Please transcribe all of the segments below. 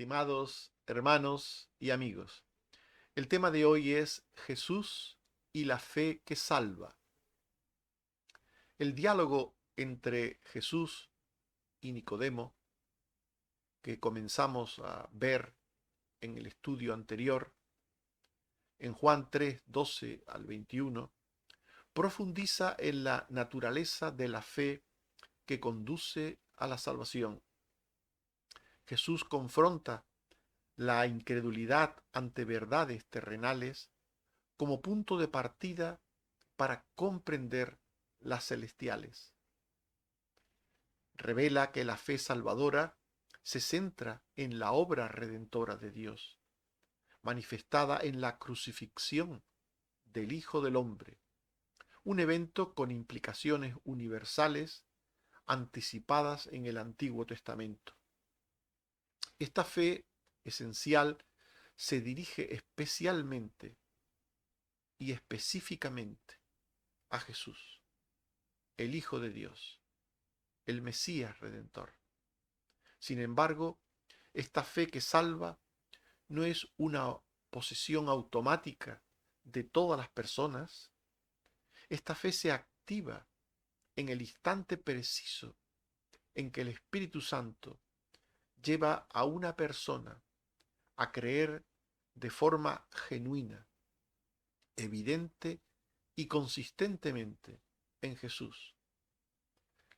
Estimados hermanos y amigos, el tema de hoy es Jesús y la fe que salva. El diálogo entre Jesús y Nicodemo, que comenzamos a ver en el estudio anterior, en Juan 3, 12 al 21, profundiza en la naturaleza de la fe que conduce a la salvación. Jesús confronta la incredulidad ante verdades terrenales como punto de partida para comprender las celestiales. Revela que la fe salvadora se centra en la obra redentora de Dios, manifestada en la crucifixión del Hijo del Hombre, un evento con implicaciones universales anticipadas en el Antiguo Testamento. Esta fe esencial se dirige especialmente y específicamente a Jesús, el Hijo de Dios, el Mesías Redentor. Sin embargo, esta fe que salva no es una posesión automática de todas las personas. Esta fe se activa en el instante preciso en que el Espíritu Santo lleva a una persona a creer de forma genuina, evidente y consistentemente en Jesús.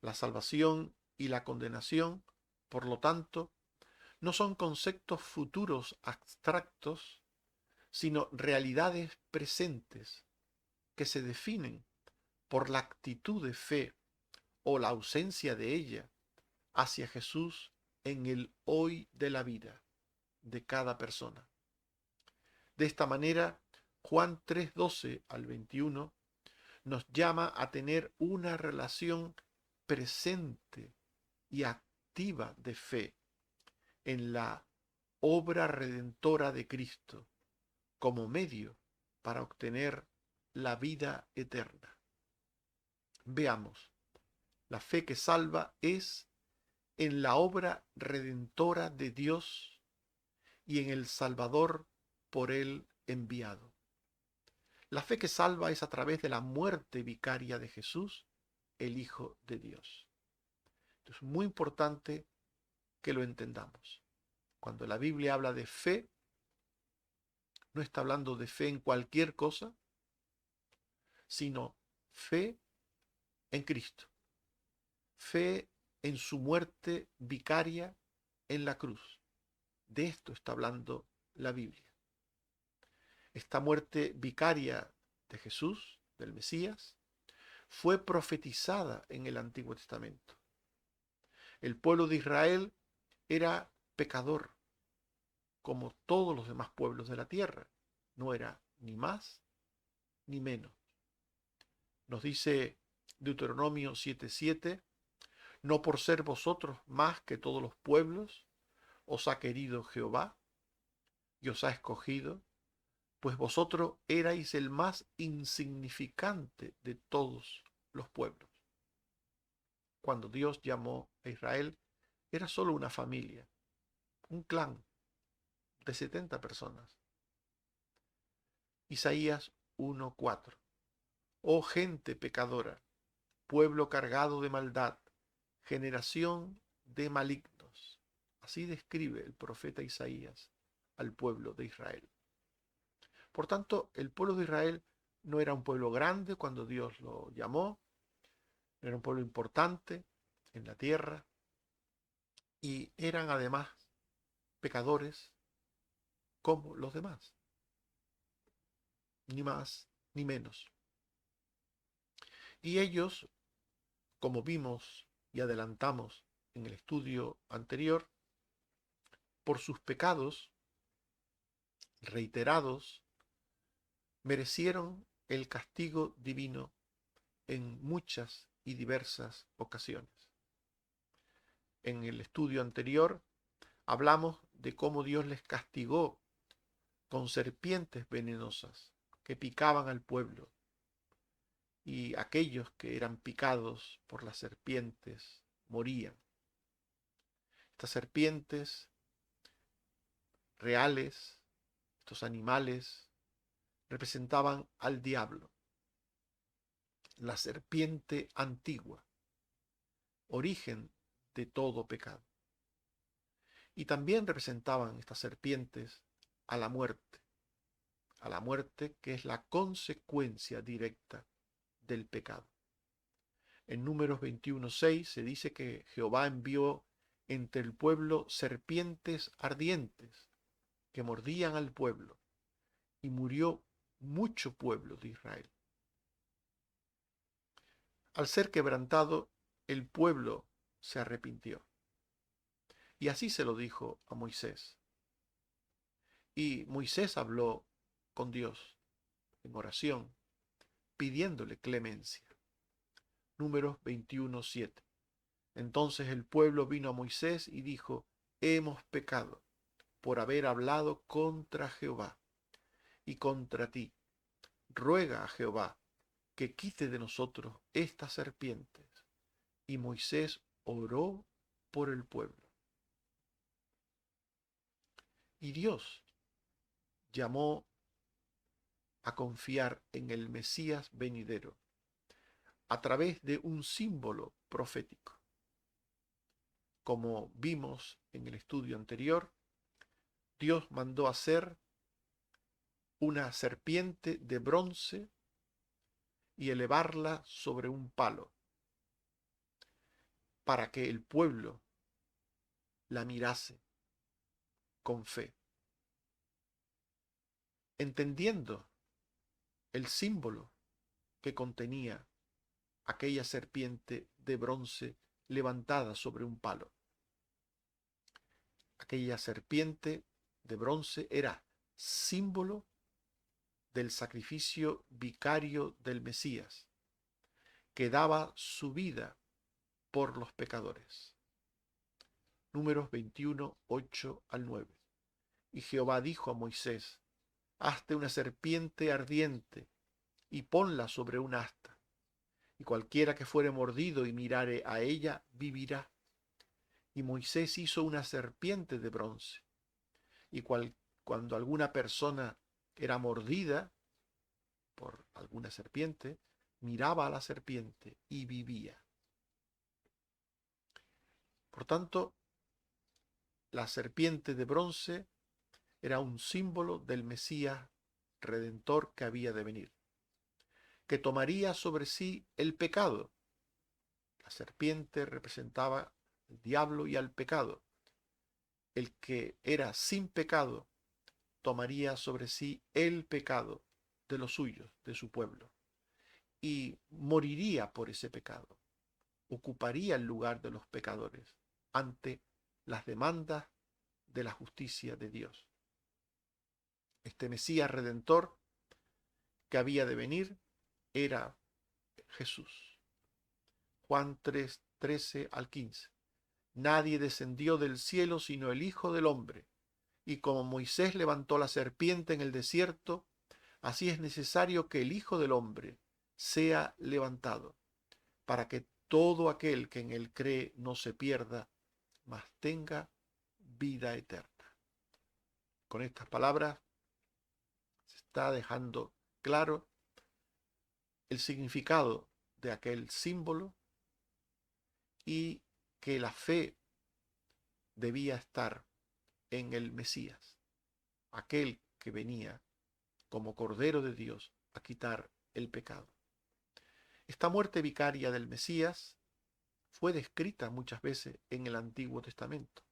La salvación y la condenación, por lo tanto, no son conceptos futuros abstractos, sino realidades presentes que se definen por la actitud de fe o la ausencia de ella hacia Jesús en el hoy de la vida de cada persona. De esta manera, Juan 3:12 al 21 nos llama a tener una relación presente y activa de fe en la obra redentora de Cristo como medio para obtener la vida eterna. Veamos, la fe que salva es en la obra redentora de Dios y en el Salvador por él enviado. La fe que salva es a través de la muerte vicaria de Jesús, el Hijo de Dios. Es muy importante que lo entendamos. Cuando la Biblia habla de fe, no está hablando de fe en cualquier cosa, sino fe en Cristo, fe en su muerte vicaria en la cruz. De esto está hablando la Biblia. Esta muerte vicaria de Jesús, del Mesías, fue profetizada en el Antiguo Testamento. El pueblo de Israel era pecador, como todos los demás pueblos de la tierra. No era ni más ni menos. Nos dice Deuteronomio 7:7, no por ser vosotros más que todos los pueblos, os ha querido Jehová y os ha escogido, pues vosotros erais el más insignificante de todos los pueblos. Cuando Dios llamó a Israel, era solo una familia, un clan de 70 personas. Isaías 1:4. Oh gente pecadora, pueblo cargado de maldad, generación de malignos. Así describe el profeta Isaías al pueblo de Israel. Por tanto, el pueblo de Israel no era un pueblo grande cuando Dios lo llamó, era un pueblo importante en la tierra y eran además pecadores como los demás, ni más ni menos. Y ellos, como vimos y adelantamos en el estudio anterior, por sus pecados reiterados, merecieron el castigo divino en muchas y diversas ocasiones. En el estudio anterior hablamos de cómo Dios les castigó con serpientes venenosas que picaban al pueblo, y aquellos que eran picados por las serpientes morían. Estas serpientes reales, estos animales, representaban al diablo, la serpiente antigua, origen de todo pecado. Y también representaban estas serpientes a la muerte que es la consecuencia directa del pecado. En Números 21:6 se dice que Jehová envió entre el pueblo serpientes ardientes que mordían al pueblo, y murió mucho pueblo de Israel. Al ser quebrantado, el pueblo se arrepintió. Y así se lo dijo a Moisés. Y Moisés habló con Dios en oración, pidiéndole clemencia. Números 21:7. Entonces el pueblo vino a Moisés y dijo: hemos pecado por haber hablado contra Jehová y contra ti. Ruega a Jehová que quite de nosotros estas serpientes. Y Moisés oró por el pueblo. Y Dios llamó a confiar en el Mesías venidero a través de un símbolo profético. Como vimos en el estudio anterior, Dios mandó hacer una serpiente de bronce y elevarla sobre un palo para que el pueblo la mirase con fe. Entendiendo el símbolo que contenía aquella serpiente de bronce levantada sobre un palo. Aquella serpiente de bronce era símbolo del sacrificio vicario del Mesías, que daba su vida por los pecadores. Números 21, 8 al 9. Y Jehová dijo a Moisés: hazte una serpiente ardiente y ponla sobre un asta, y cualquiera que fuere mordido y mirare a ella vivirá. Y Moisés hizo una serpiente de bronce, y cuando alguna persona era mordida por alguna serpiente, miraba a la serpiente y vivía. Por tanto, la serpiente de bronce era un símbolo del Mesías redentor que había de venir, que tomaría sobre sí el pecado. La serpiente representaba al diablo y al pecado. El que era sin pecado tomaría sobre sí el pecado de los suyos, de su pueblo, y moriría por ese pecado. Ocuparía el lugar de los pecadores ante las demandas de la justicia de Dios. Este Mesías redentor que había de venir era Jesús. Juan 3, 13 al 15. Nadie descendió del cielo sino el Hijo del Hombre. Y como Moisés levantó la serpiente en el desierto, así es necesario que el Hijo del Hombre sea levantado, para que todo aquel que en él cree no se pierda, mas tenga vida eterna. Con estas palabras se está dejando claro el significado de aquel símbolo y que la fe debía estar en el Mesías, aquel que venía como Cordero de Dios a quitar el pecado. Esta muerte vicaria del Mesías fue descrita muchas veces en el Antiguo Testamento.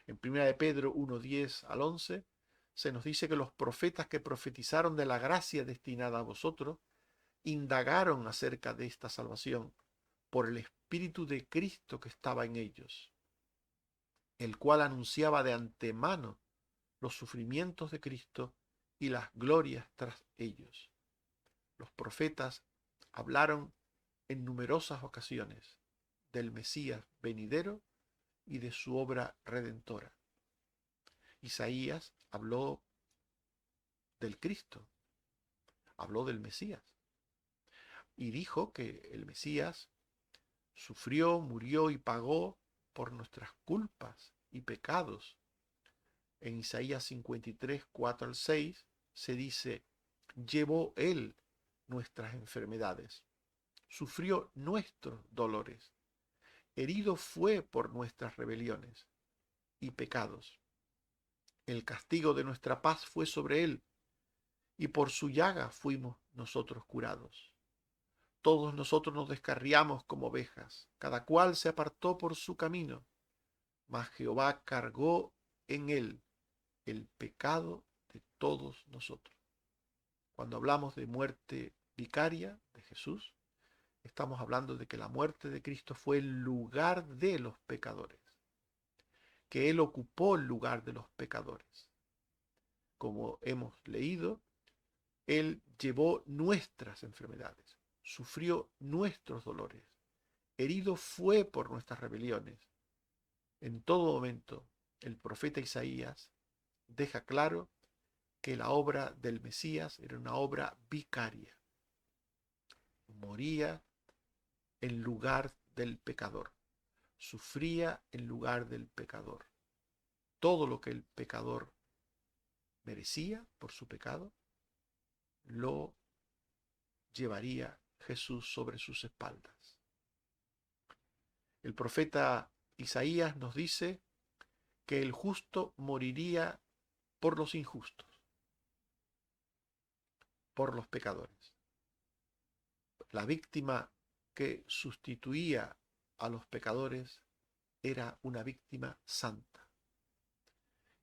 En 1 de Pedro 1:10 al 11 se nos dice que los profetas que profetizaron de la gracia destinada a vosotros indagaron acerca de esta salvación por el Espíritu de Cristo que estaba en ellos, el cual anunciaba de antemano los sufrimientos de Cristo y las glorias tras ellos. Los profetas hablaron en numerosas ocasiones del Mesías venidero y de su obra redentora. Isaías habló del Cristo, habló del Mesías, y dijo que el Mesías sufrió, murió y pagó por nuestras culpas y pecados, En Isaías 53, 4 al 6 se dice, llevó Él nuestras enfermedades, sufrió nuestros dolores, herido fue por nuestras rebeliones y pecados. El castigo de nuestra paz fue sobre Él, y por su llaga fuimos nosotros curados. Todos nosotros nos descarriamos como ovejas, cada cual se apartó por su camino, mas Jehová cargó en Él el pecado de todos nosotros. Cuando hablamos de muerte vicaria de Jesús, estamos hablando de que la muerte de Cristo fue el lugar de los pecadores, que Él ocupó el lugar de los pecadores. Como hemos leído, Él llevó nuestras enfermedades, sufrió nuestros dolores, herido fue por nuestras rebeliones. En todo momento, el profeta Isaías deja claro que la obra del Mesías era una obra vicaria. Moría en lugar del pecador, sufría en lugar del pecador. Todo lo que el pecador merecía por su pecado, lo llevaría Jesús sobre sus espaldas. El profeta Isaías nos dice que el justo moriría por los injustos, por los pecadores. La víctima que sustituía a los pecadores era una víctima santa.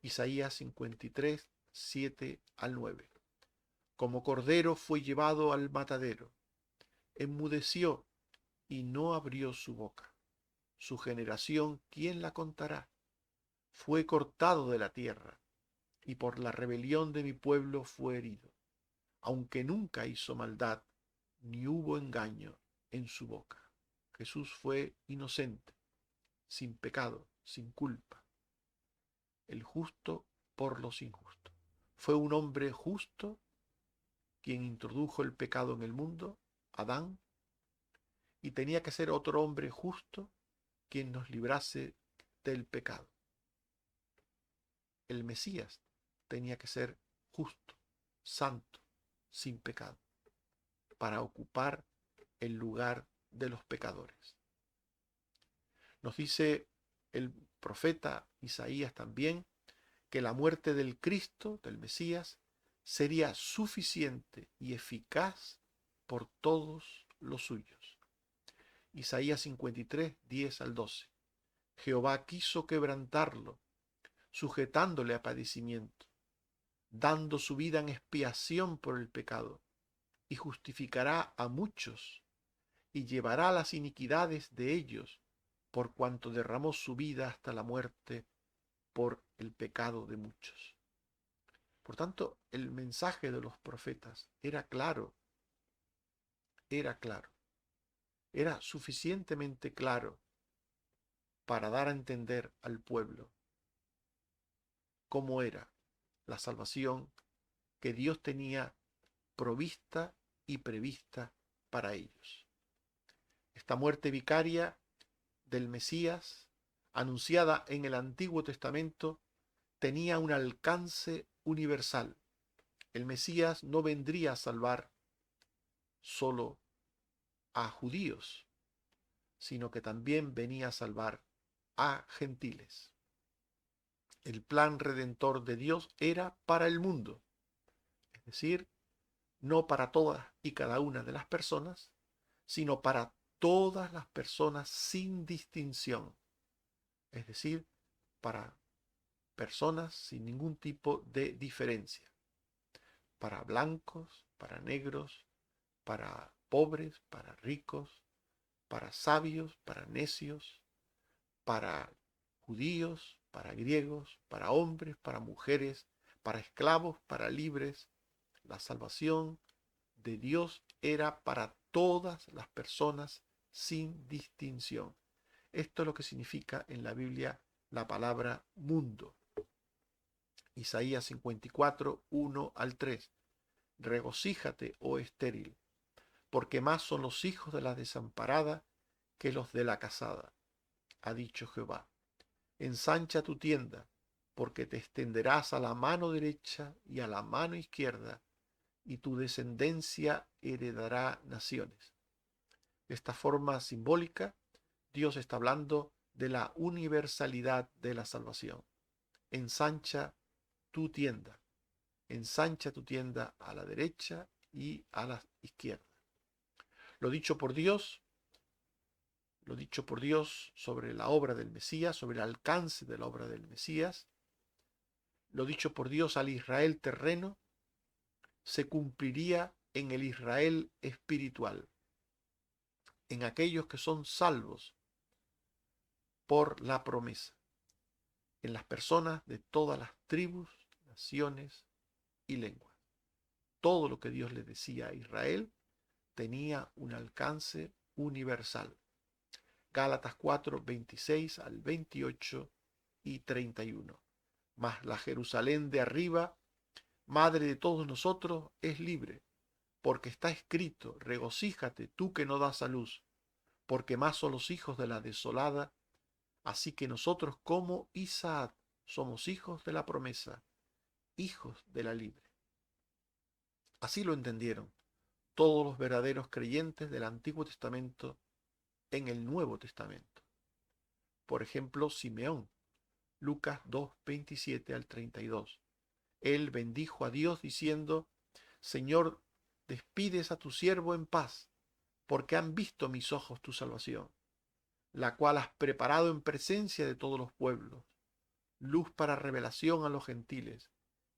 Isaías 53, 7 al 9. Como cordero fue llevado al matadero, enmudeció y no abrió su boca. Su generación, ¿quién la contará? Fue cortado de la tierra, y por la rebelión de mi pueblo fue herido, aunque nunca hizo maldad, ni hubo engaño en su boca. Jesús fue inocente, sin pecado, sin culpa. El justo por los injustos. Fue un hombre justo quien introdujo el pecado en el mundo, Adán, y tenía que ser otro hombre justo quien nos librase del pecado. El Mesías tenía que ser justo, santo, sin pecado, para ocupar el lugar de los pecadores. Nos dice el profeta Isaías también que la muerte del Cristo, del Mesías, sería suficiente y eficaz por todos los suyos. Isaías 53, 10 al 12. Jehová quiso quebrantarlo, sujetándole a padecimiento, dando su vida en expiación por el pecado, y justificará a muchos, y llevará las iniquidades de ellos, por cuanto derramó su vida hasta la muerte por el pecado de muchos. Por tanto, el mensaje de los profetas era claro, era suficientemente claro para dar a entender al pueblo cómo era la salvación que Dios tenía provista y prevista para ellos. Esta muerte vicaria del Mesías, anunciada en el Antiguo Testamento, tenía un alcance universal. El Mesías no vendría a salvar solo a judíos, sino que también venía a salvar a gentiles. El plan redentor de Dios era para el mundo, es decir, no para todas y cada una de las personas, sino para todas las personas sin distinción, es decir, para personas sin ningún tipo de diferencia, para blancos, para negros, para pobres, para ricos, para sabios, para necios, para judíos, para griegos, para hombres, para mujeres, para esclavos, para libres. La salvación de Dios era para todas las personas sin distinción. Esto es lo que significa en la Biblia la palabra mundo. Isaías 54, 1 al 3. Regocíjate, oh estéril, porque más son los hijos de la desamparada que los de la casada, ha dicho Jehová. Ensancha tu tienda, porque te extenderás a la mano derecha y a la mano izquierda, y tu descendencia heredará naciones. De esta forma simbólica, Dios está hablando de la universalidad de la salvación. Ensancha tu tienda, ensancha tu tienda a la derecha y a la izquierda. Lo dicho por Dios, lo dicho por Dios sobre la obra del Mesías, sobre el alcance de la obra del Mesías, lo dicho por Dios al Israel terreno, se cumpliría en el Israel espiritual, en aquellos que son salvos por la promesa, en las personas de todas las tribus, naciones y lenguas. Todo lo que Dios le decía a Israel tenía un alcance universal. Gálatas 4, 26 al 28 y 31. Mas la Jerusalén de arriba, madre de todos nosotros, es libre, porque está escrito, regocíjate tú que no das a luz, porque más son los hijos de la desolada, así que nosotros como Isaac somos hijos de la promesa, hijos de la libre. Así lo entendieron todos los verdaderos creyentes del Antiguo Testamento en el Nuevo Testamento. Por ejemplo, Simeón, Lucas 2, 27 al 32. Él bendijo a Dios diciendo, Señor, despides a tu siervo en paz, porque han visto mis ojos tu salvación, la cual has preparado en presencia de todos los pueblos, luz para revelación a los gentiles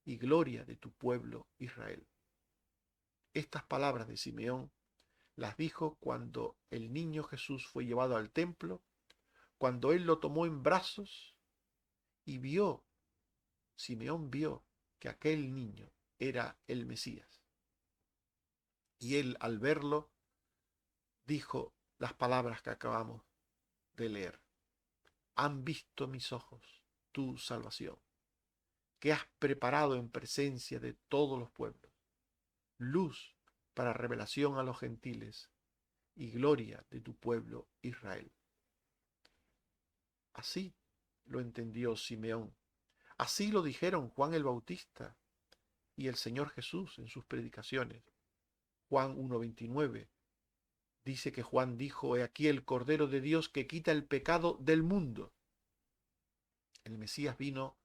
y gloria de tu pueblo Israel. Estas palabras de Simeón las dijo cuando el niño Jesús fue llevado al templo, cuando él lo tomó en brazos y Simeón vio que aquel niño era el Mesías. Y él, al verlo, dijo las palabras que acabamos de leer. Han visto mis ojos tu salvación, que has preparado en presencia de todos los pueblos, luz para revelación a los gentiles y gloria de tu pueblo Israel. Así lo entendió Simeón. Así lo dijeron Juan el Bautista y el Señor Jesús en sus predicaciones. Juan 1:29 dice que Juan dijo, he aquí el Cordero de Dios que quita el pecado del mundo. El Mesías vino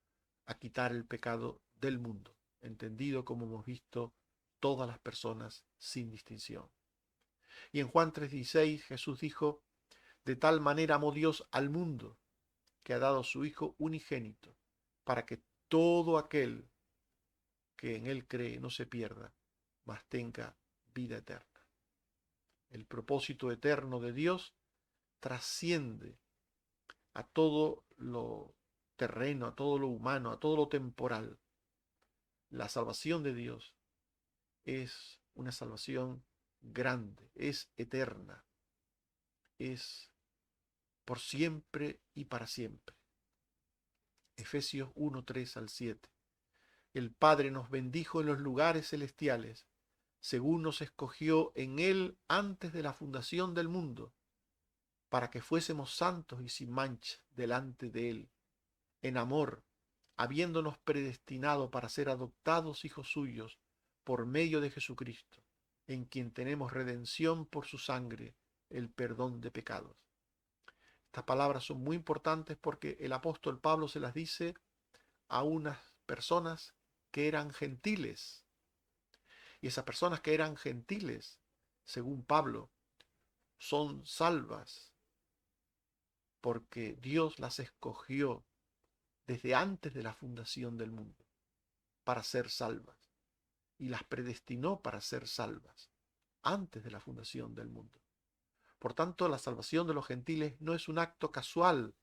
a quitar el pecado del mundo, entendido como hemos visto todas las personas sin distinción. Y en Juan 3:16 Jesús dijo, de tal manera amó Dios al mundo, que ha dado su Hijo unigénito, para que todo aquel que en él cree no se pierda, mas tenga vida eterna. El propósito eterno de Dios trasciende a todo lo terreno, a todo lo humano, a todo lo temporal. La salvación de Dios es una salvación grande, es eterna, es por siempre y para siempre. Efesios 1, 3 al 7. El Padre nos bendijo en los lugares celestiales, según nos escogió en Él antes de la fundación del mundo, para que fuésemos santos y sin mancha delante de Él, en amor, habiéndonos predestinado para ser adoptados hijos suyos por medio de Jesucristo, en quien tenemos redención por su sangre, el perdón de pecados. Estas palabras son muy importantes porque el apóstol Pablo se las dice a unas personas que eran gentiles. Y esas personas que eran gentiles, según Pablo, son salvas porque Dios las escogió desde antes de la fundación del mundo para ser salvas y las predestinó para ser salvas antes de la fundación del mundo. Por tanto, la salvación de los gentiles no es un acto casual,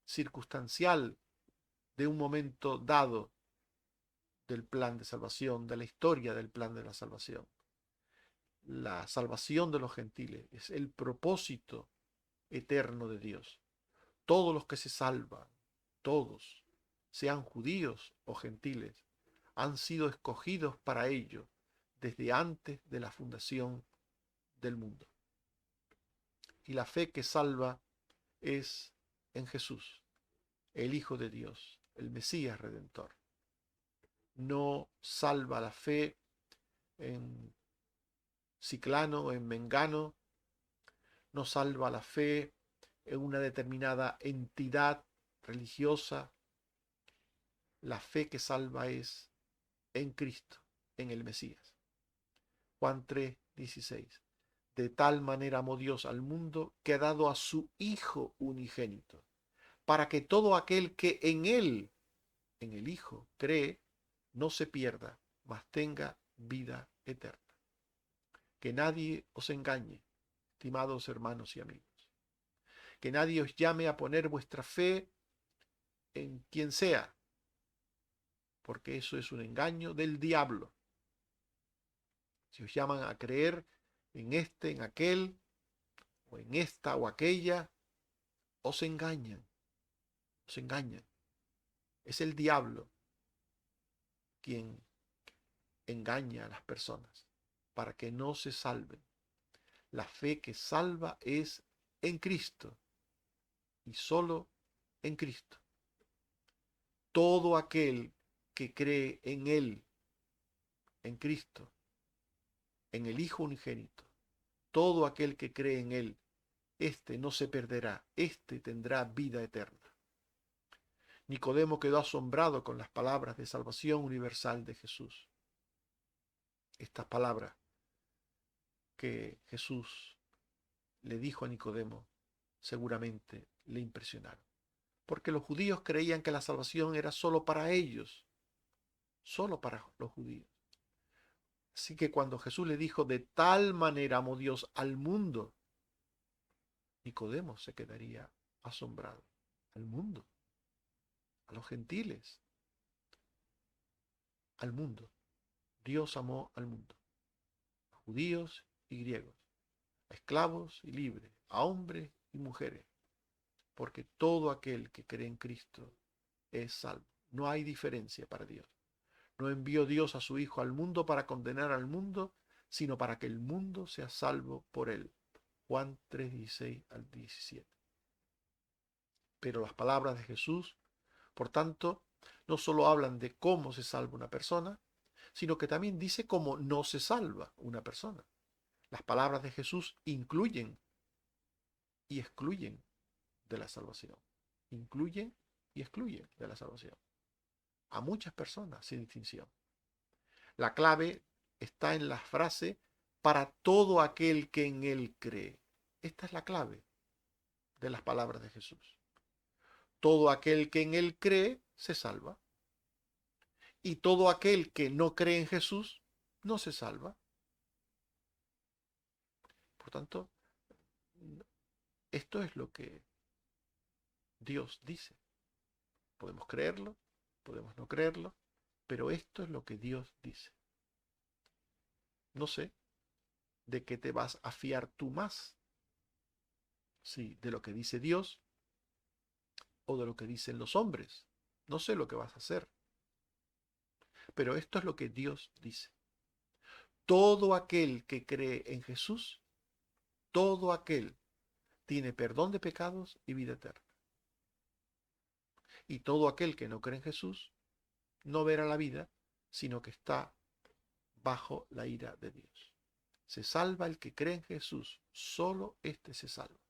circunstancial, de un momento dado del plan de salvación, de la historia del plan de la salvación. La salvación de los gentiles es el propósito eterno de Dios. Todos los que se salvan, todos, sean judíos o gentiles, han sido escogidos para ello desde antes de la fundación del mundo. Y la fe que salva es en Jesús, el Hijo de Dios, el Mesías Redentor. No salva la fe en Ciclano, en Mengano, no salva la fe en una determinada entidad religiosa. La fe que salva es en Cristo, en el Mesías. Juan 3:16. De tal manera amó Dios al mundo que ha dado a su Hijo unigénito, para que todo aquel que en Él, en el Hijo, cree, no se pierda, mas tenga vida eterna. Que nadie os engañe, estimados hermanos y amigos. Que nadie os llame a poner vuestra fe en quien sea, porque eso es un engaño del diablo. Si os llaman a creer en este, en aquel, o en esta o aquella, os engañan, os engañan. Es el diablo quien engaña a las personas para que no se salven. La fe que salva es en Cristo y solo en Cristo. Todo aquel que cree en Él, en Cristo, en el Hijo unigénito, todo aquel que cree en Él, éste no se perderá, éste tendrá vida eterna. Nicodemo quedó asombrado con las palabras de salvación universal de Jesús. Estas palabras que Jesús le dijo a Nicodemo seguramente le impresionaron. Porque los judíos creían que la salvación era solo para ellos, solo para los judíos. Así que cuando Jesús le dijo, de tal manera amó Dios al mundo, Nicodemo se quedaría asombrado. Al mundo, a los gentiles, al mundo. Dios amó al mundo, a judíos y griegos, a esclavos y libres, a hombres y mujeres, porque todo aquel que cree en Cristo es salvo. No hay diferencia para Dios. No envió Dios a su Hijo al mundo para condenar al mundo, sino para que el mundo sea salvo por él. Juan 3:16 al 17. Pero las palabras de Jesús, por tanto, no solo hablan de cómo se salva una persona, sino que también dice cómo no se salva una persona. Las palabras de Jesús incluyen y excluyen de la salvación. Incluyen y excluyen de la salvación. A muchas personas sin distinción. La clave está en la frase para todo aquel que en él cree. Esta es la clave de las palabras de Jesús. Todo aquel que en él cree se salva. Y todo aquel que no cree en Jesús no se salva. Por tanto, esto es lo que Dios dice. Podemos creerlo, podemos no creerlo, pero esto es lo que Dios dice. No sé de qué te vas a fiar tú más. Si de lo que dice Dios o de lo que dicen los hombres. No sé lo que vas a hacer. Pero esto es lo que Dios dice. Todo aquel que cree en Jesús, todo aquel tiene perdón de pecados y vida eterna. Y todo aquel que no cree en Jesús no verá la vida, sino que está bajo la ira de Dios. Se salva el que cree en Jesús, solo éste se salva.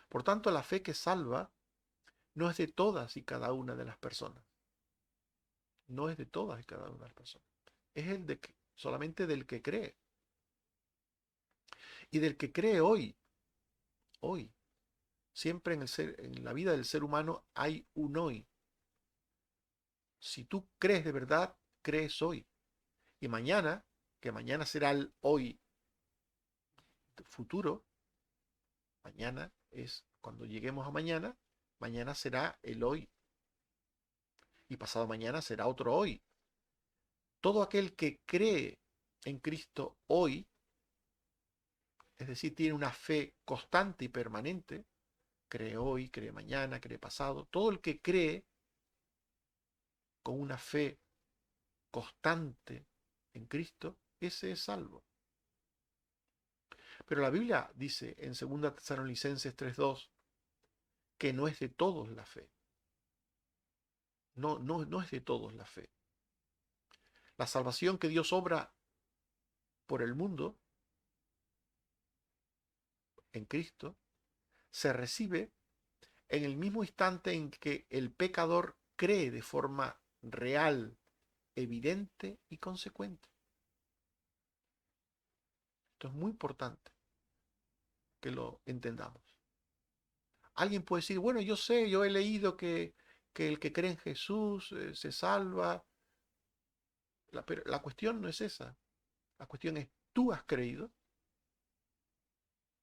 Por tanto, la fe que salva no es de todas y cada una de las personas. No es de todas y cada una de las personas. Es el de solamente del que cree. Y del que cree hoy. Hoy. Siempre en la vida del ser humano hay un hoy. Si tú crees de verdad, crees hoy. Y mañana, que mañana será el hoy futuro, mañana es cuando lleguemos a mañana, mañana será el hoy. Y pasado mañana será otro hoy. Todo aquel que cree en Cristo hoy, es decir, tiene una fe constante y permanente, cree hoy, cree mañana, cree pasado, todo el que cree con una fe constante en Cristo, ese es salvo. Pero la Biblia dice en 2 Tesalonicenses 3:2 que no es de todos la fe. No es de todos la fe. La salvación que Dios obra por el mundo en Cristo se recibe en el mismo instante en que el pecador cree de forma real, evidente y consecuente. Esto es muy importante que lo entendamos. Alguien puede decir, bueno, yo sé, yo he leído que el que cree en Jesús se salva. Pero la cuestión no es esa. La cuestión es, tú has creído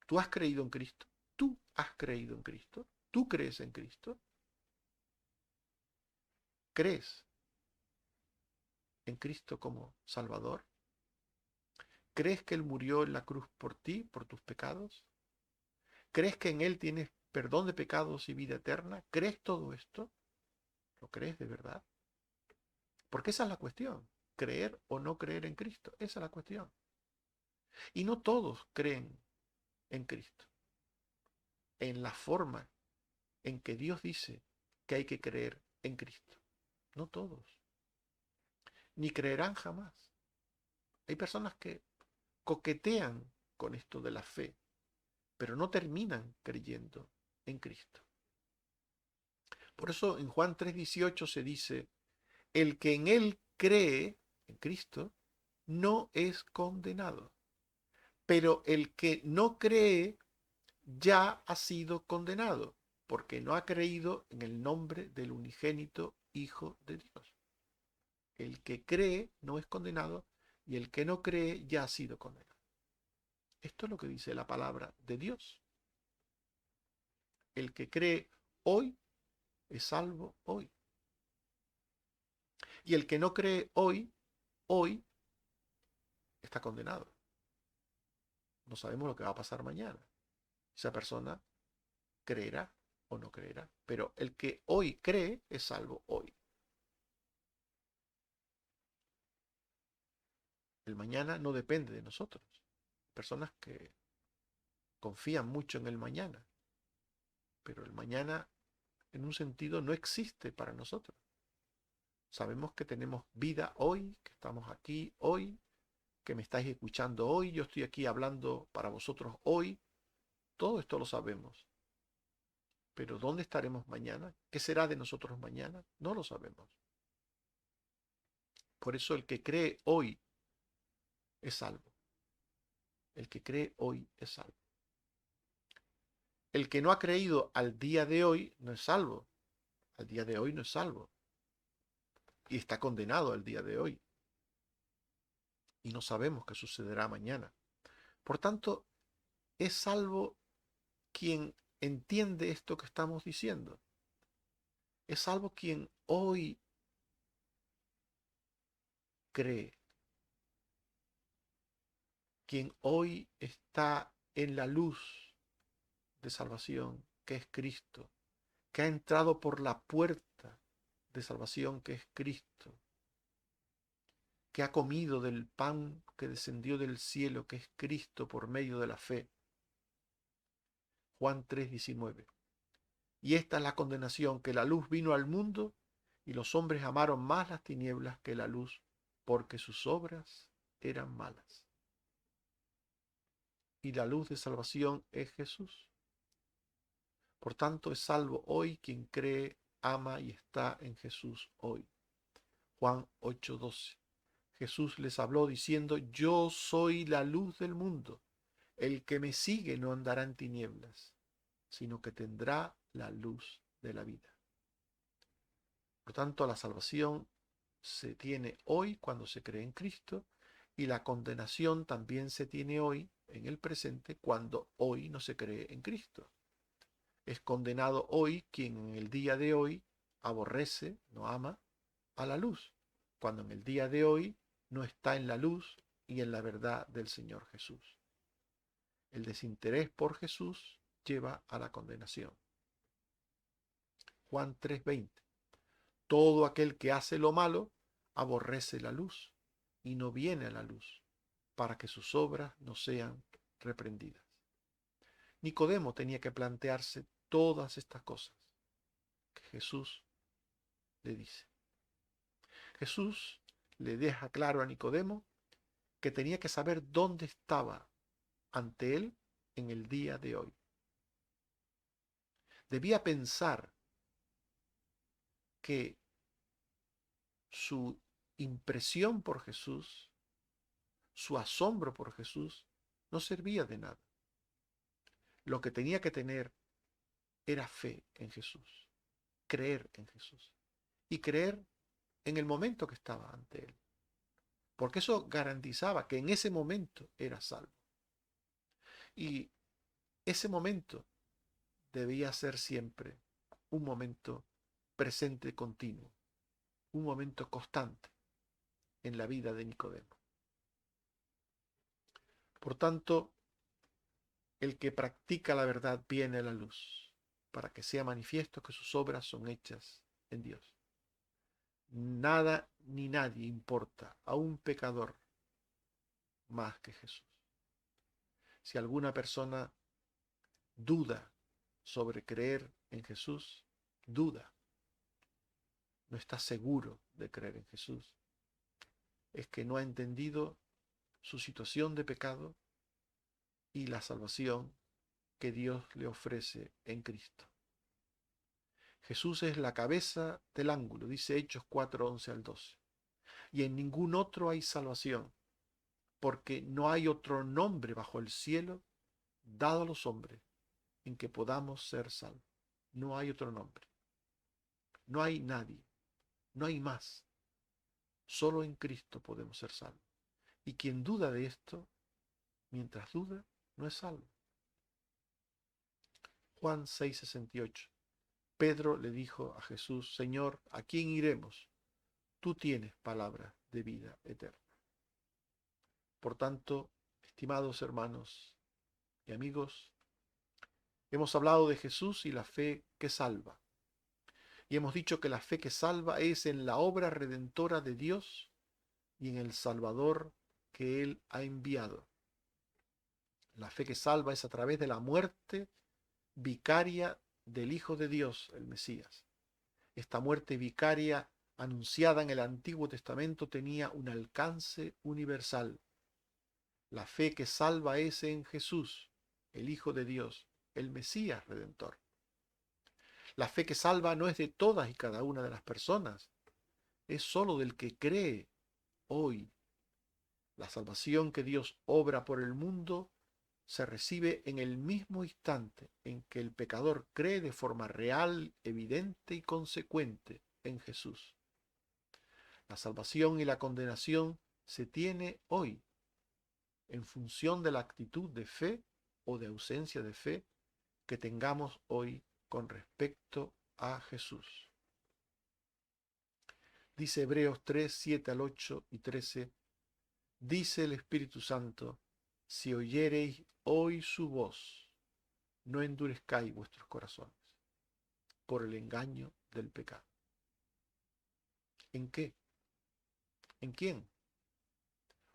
en Cristo, tú has creído en Cristo, tú crees en Cristo, crees en Cristo como Salvador, crees que Él murió en la cruz por ti, por tus pecados, crees que en Él tienes perdón de pecados y vida eterna, crees todo esto, ¿lo crees de verdad? Porque esa es la cuestión, creer o no creer en Cristo, esa es la cuestión. Y no todos creen en Cristo, en la forma en que Dios dice que hay que creer en Cristo. No todos, ni creerán jamás. Hay personas que coquetean con esto de la fe, pero no terminan creyendo en Cristo. Por eso en Juan 3:18 se dice, el que en él cree, en Cristo, no es condenado, pero el que no cree ya ha sido condenado, porque no ha creído en el nombre del unigénito Hijo de Dios. El que cree no es condenado y el que no cree ya ha sido condenado. Esto es lo que dice la palabra de Dios. El que cree hoy es salvo hoy. Y el que no cree hoy está condenado. No sabemos lo que va a pasar mañana. Esa persona creerá o no creerá. Pero el que hoy cree es salvo hoy. El mañana no depende de nosotros. Personas que confían mucho en el mañana. Pero el mañana, en un sentido, no existe para nosotros. Sabemos que tenemos vida hoy, que estamos aquí hoy, que me estáis escuchando hoy, yo estoy aquí hablando para vosotros hoy. Todo esto lo sabemos. Pero ¿dónde estaremos mañana? ¿Qué será de nosotros mañana? No lo sabemos. Por eso el que cree hoy es salvo. El que cree hoy es salvo. El que no ha creído al día de hoy no es salvo. Al día de hoy no es salvo. Y está condenado al día de hoy. Y no sabemos qué sucederá mañana. Por tanto, es salvo quien entiende esto que estamos diciendo. Es salvo quien hoy cree, quien hoy está en la luz de salvación, que es Cristo, que ha entrado por la puerta de salvación, que es Cristo, que ha comido del pan que descendió del cielo, que es Cristo, por medio de la fe. Juan 3:19. Y esta es la condenación, que la luz vino al mundo y los hombres amaron más las tinieblas que la luz, porque sus obras eran malas. Y la luz de salvación es Jesús. Por tanto, es salvo hoy quien cree, ama y está en Jesús hoy. Juan 8:12. Jesús les habló diciendo, yo soy la luz del mundo. El que me sigue no andará en tinieblas, sino que tendrá la luz de la vida. Por tanto, la salvación se tiene hoy cuando se cree en Cristo y la condenación también se tiene hoy, en el presente, cuando hoy no se cree en Cristo. Es condenado hoy quien en el día de hoy aborrece, no ama a la luz, cuando en el día de hoy no está en la luz y en la verdad del Señor Jesús. El desinterés por Jesús lleva a la condenación. Juan 3:20. Todo aquel que hace lo malo aborrece la luz y no viene a la luz, para que sus obras no sean reprendidas. Nicodemo tenía que plantearse todas estas cosas que Jesús le dice. Jesús le deja claro a Nicodemo que tenía que saber dónde estaba ante él en el día de hoy. Debía pensar que su impresión por Jesús, su asombro por Jesús, no servía de nada. Lo que tenía que tener era fe en Jesús, creer en Jesús y creer en el momento que estaba ante él, porque eso garantizaba que en ese momento era salvo. Y ese momento debía ser siempre un momento presente continuo, un momento constante en la vida de Nicodemo. Por tanto, el que practica la verdad viene a la luz, para que sea manifiesto que sus obras son hechas en Dios. Nada ni nadie importa a un pecador más que Jesús. Si alguna persona duda sobre creer en Jesús, duda, no está seguro de creer en Jesús, es que no ha entendido su situación de pecado y la salvación que Dios le ofrece en Cristo. Jesús es la cabeza del ángulo, dice Hechos 4, 11 al 12. Y en ningún otro hay salvación, porque no hay otro nombre bajo el cielo dado a los hombres en que podamos ser salvos. No hay otro nombre. No hay nadie. No hay más. Solo en Cristo podemos ser salvos. Y quien duda de esto, mientras duda, no es salvo. Juan 6:68. Pedro le dijo a Jesús: Señor, ¿a quién iremos? Tú tienes palabra de vida eterna. Por tanto, estimados hermanos y amigos, hemos hablado de Jesús y la fe que salva. Y hemos dicho que la fe que salva es en la obra redentora de Dios y en el Salvador que Él ha enviado. La fe que salva es a través de la muerte vicaria del Hijo de Dios, el Mesías. Esta muerte vicaria anunciada en el Antiguo Testamento tenía un alcance universal. La fe que salva es en Jesús, el Hijo de Dios, el Mesías Redentor. La fe que salva no es de todas y cada una de las personas, es sólo del que cree hoy. La salvación que Dios obra por el mundo se recibe en el mismo instante en que el pecador cree de forma real, evidente y consecuente en Jesús. La salvación y la condenación se tiene hoy en función de la actitud de fe o de ausencia de fe que tengamos hoy con respecto a Jesús. Dice Hebreos 3, 7 al 8 y 13, dice el Espíritu Santo, si oyereis hoy su voz, no endurezcáis vuestros corazones por el engaño del pecado. ¿En qué? ¿En quién?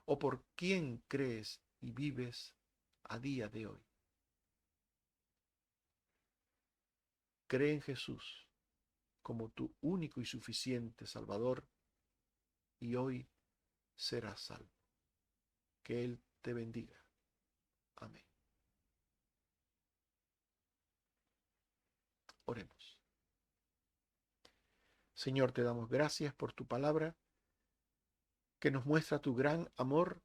¿O por quién crees y vives a día de hoy? Cree en Jesús como tu único y suficiente Salvador y hoy serás salvo. Que Él te bendiga. Amén. Oremos. Señor, te damos gracias por tu palabra que nos muestra tu gran amor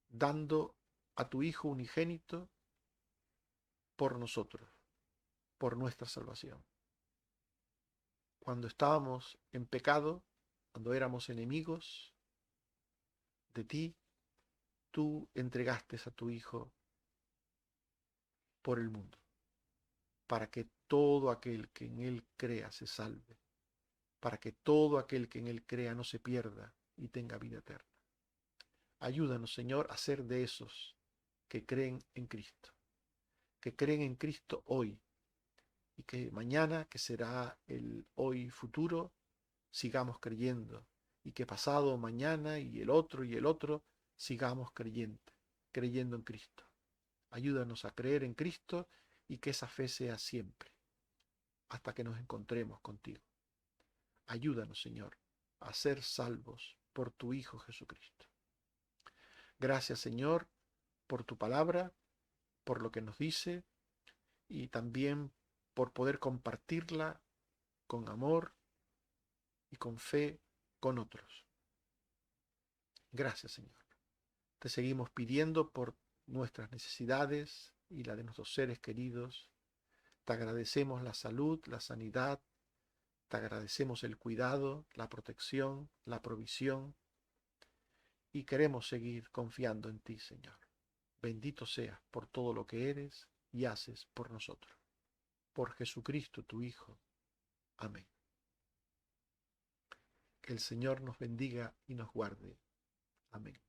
dando a tu Hijo unigénito por nosotros, por nuestra salvación. Cuando estábamos en pecado, cuando éramos enemigos de ti, tú entregaste a tu Hijo por el mundo, para que todo aquel que en Él crea se salve, para que todo aquel que en Él crea no se pierda y tenga vida eterna. Ayúdanos, Señor, a ser de esos que creen en Cristo hoy, y que mañana, que será el hoy futuro, sigamos creyendo, y que pasado mañana y el otro, sigamos creyendo en Cristo. Ayúdanos a creer en Cristo y que esa fe sea siempre, hasta que nos encontremos contigo. Ayúdanos, Señor, a ser salvos por tu Hijo Jesucristo. Gracias, Señor, por tu palabra, por lo que nos dice y también por poder compartirla con amor y con fe con otros. Gracias, Señor. Te seguimos pidiendo por nuestras necesidades y la de nuestros seres queridos. Te agradecemos la salud, la sanidad. Te agradecemos el cuidado, la protección, la provisión. Y queremos seguir confiando en ti, Señor. Bendito seas por todo lo que eres y haces por nosotros. Por Jesucristo, tu Hijo. Amén. Que el Señor nos bendiga y nos guarde. Amén.